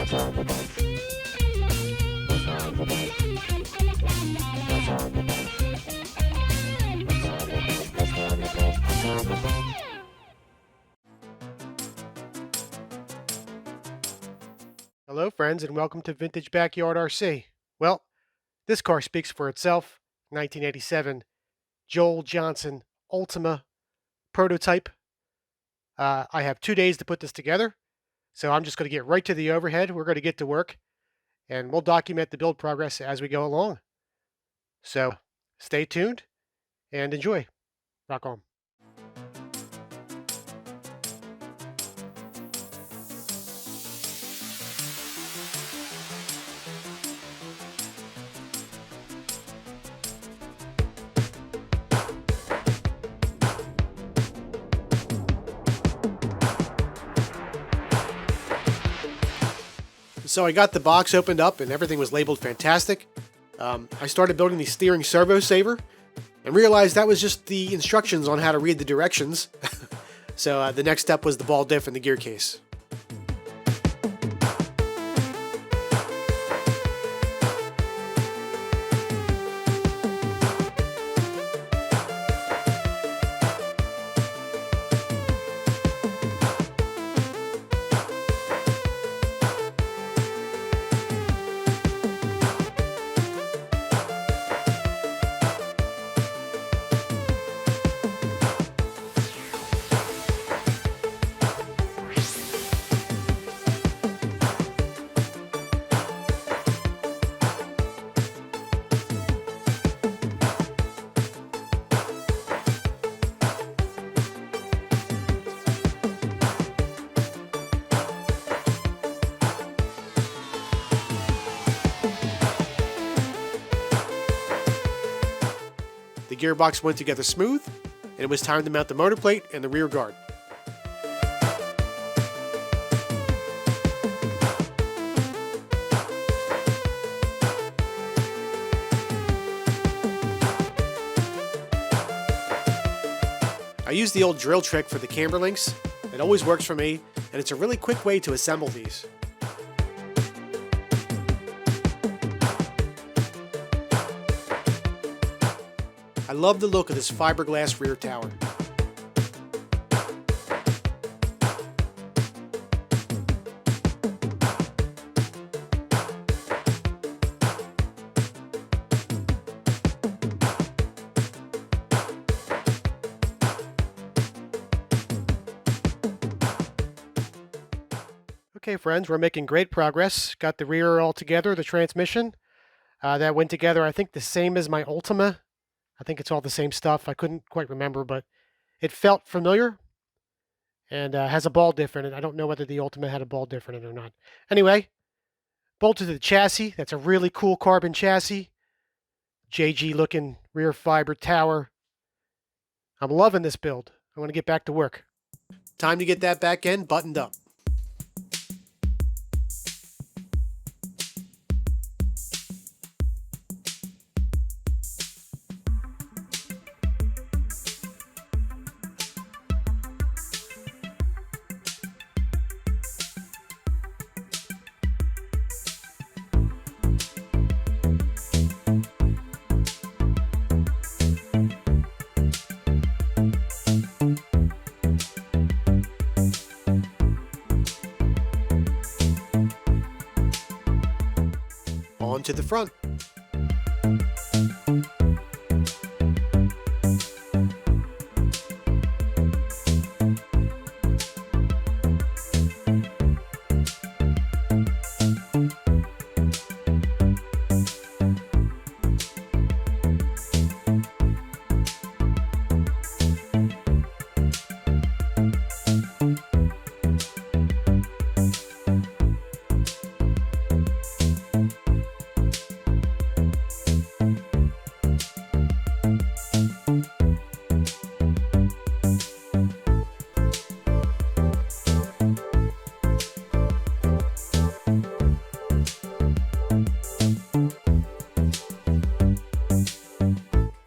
Hello friends and welcome to Vintage Backyard RC. Well, this car speaks for itself. 1987 Joel Johnson Ultima prototype. I have 2 days to put this together, so I'm just going to get right to the overhead. We're going to get to work, and we'll document the build progress as we go along. So stay tuned and enjoy. Rock on. So I got the box opened up and everything was labeled fantastic. I started building the steering servo saver and realized that was just the instructions on how to read the directions. So the next step was the ball diff and the gear case. The gearbox went together smooth, and it was time to mount the motor plate and the rear guard. I use the old drill trick for the camber links. It always works for me, and it's a really quick way to assemble these. I love the look of this fiberglass rear tower. Okay friends, we're making great progress. Got the rear all together, the transmission. That went together I think the same as my Ultima. I think it's all the same stuff. I couldn't quite remember, but it felt familiar and has a ball diff in it. I don't know whether the Ultima had a ball diff in it or not. Anyway, bolted to the chassis. That's a really cool carbon chassis. JG looking rear fiber tower. I'm loving this build. I want to get back to work. Time to get that back end buttoned up. On to the front.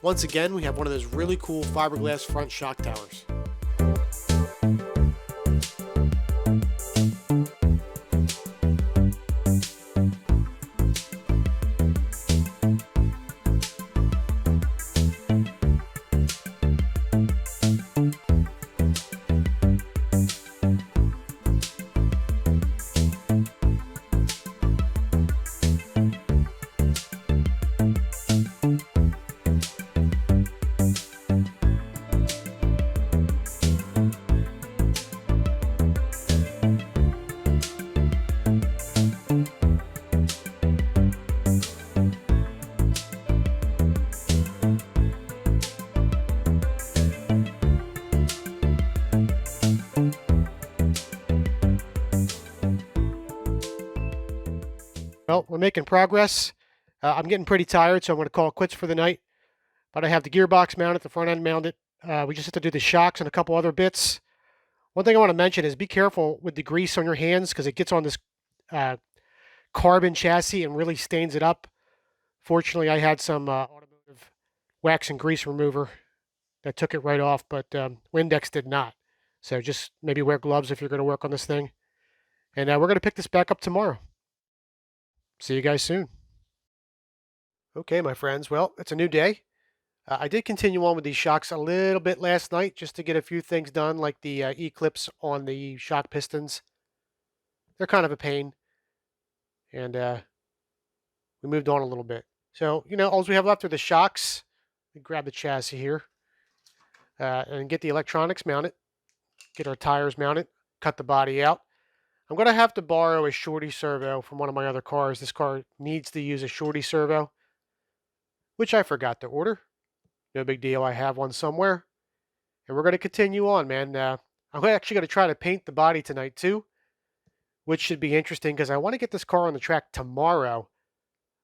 Once again, we have one of those really cool fiberglass front shock towers. Well, we're making progress. I'm getting pretty tired, so I'm going to call it quits for the night. But I have the gearbox mounted, the front end mounted. We just have to do the shocks and a couple other bits. One thing I want to mention is be careful with the grease on your hands because it gets on this carbon chassis and really stains it up. Fortunately, I had some automotive wax and grease remover that took it right off, but Windex did not. So just maybe wear gloves if you're going to work on this thing. And we're going to pick this back up tomorrow. See you guys soon. Okay, my friends. Well, it's a new day. I did continue on with these shocks a little bit last night just to get a few things done, like the E-clips on the shock pistons. They're kind of a pain. And we moved on a little bit. So, all we have left are the shocks. Grab the chassis here and get the electronics mounted. Get our tires mounted. Cut the body out. I'm going to have to borrow a shorty servo from one of my other cars. This car needs to use a shorty servo, which I forgot to order. No big deal. I have one somewhere. And we're going to continue on, man. I'm actually going to try to paint the body tonight, too, which should be interesting because I want to get this car on the track tomorrow.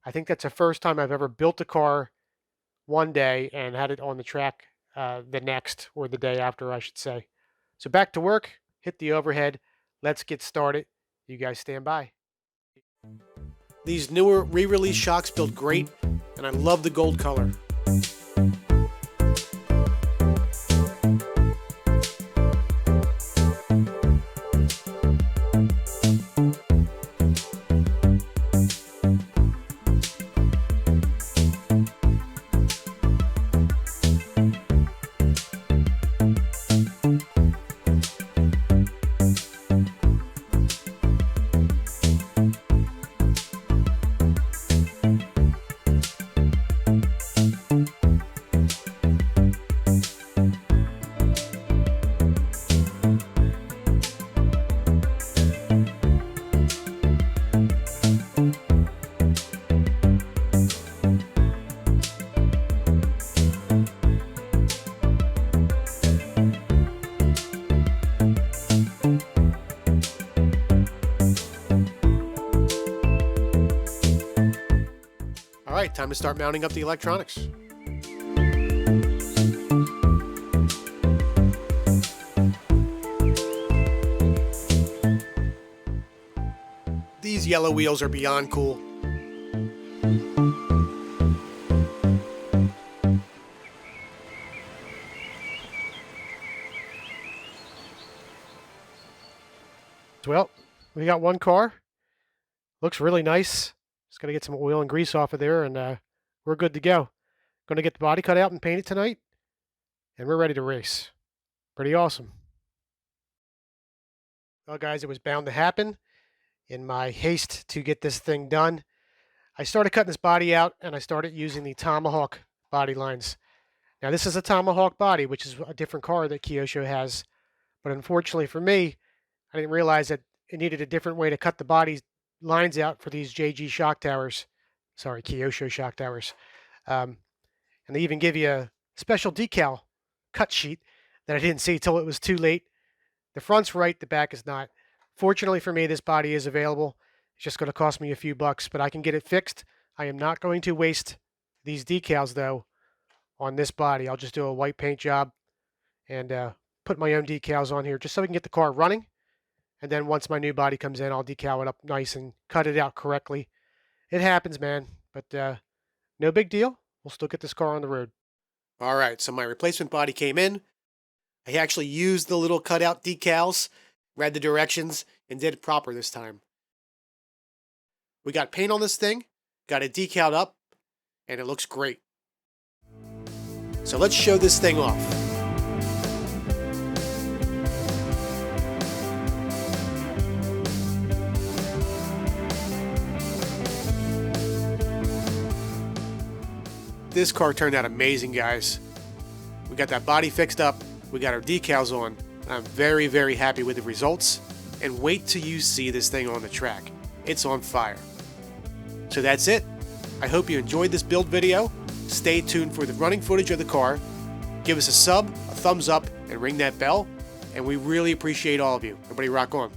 I think that's the first time I've ever built a car one day and had it on the track the next, or the day after, I should say. So back to work. Hit the overhead. Let's get started. You guys stand by. These newer re-release shocks build great, and I love the gold color. All right, time to start mounting up the electronics. These yellow wheels are beyond cool. Well, we got one car. Looks really nice. Just got to get some oil and grease off of there, and we're good to go. Going to get the body cut out and painted tonight, and we're ready to race. Pretty awesome. Well, guys, it was bound to happen. In my haste to get this thing done, I started cutting this body out, and I started using the Tomahawk body lines. Now, this is a Tomahawk body, which is a different car that Kyosho has, but unfortunately for me, I didn't realize that it needed a different way to cut the body lines out for these JG shock towers. Sorry, Kyosho shock towers. And they even give you a special decal cut sheet that I didn't see till it was too late. The front's right, the back is not. Fortunately for me, this body is available. It's just going to cost me a few bucks, but I can get it fixed. I am not going to waste these decals, though, on this body. I'll just do a white paint job and put my own decals on here just so we can get the car running. And then once my new body comes in, I'll decal it up nice and cut it out correctly. It happens, man, but no big deal. We'll still get this car on the road. All right, so my replacement body came in. I actually used the little cutout decals, read the directions, and did it proper this time. We got paint on this thing, got it decaled up, and it looks great. So let's show this thing off. This car turned out amazing, guys. We got that body fixed up, we got our decals on. I'm very, very happy with the results, and wait till you see this thing on the track. It's on fire. So that's it. I hope you enjoyed this build video. Stay tuned for the running footage of the car. Give us a sub, a thumbs up, and ring that bell. And we really appreciate all of you. Everybody rock on.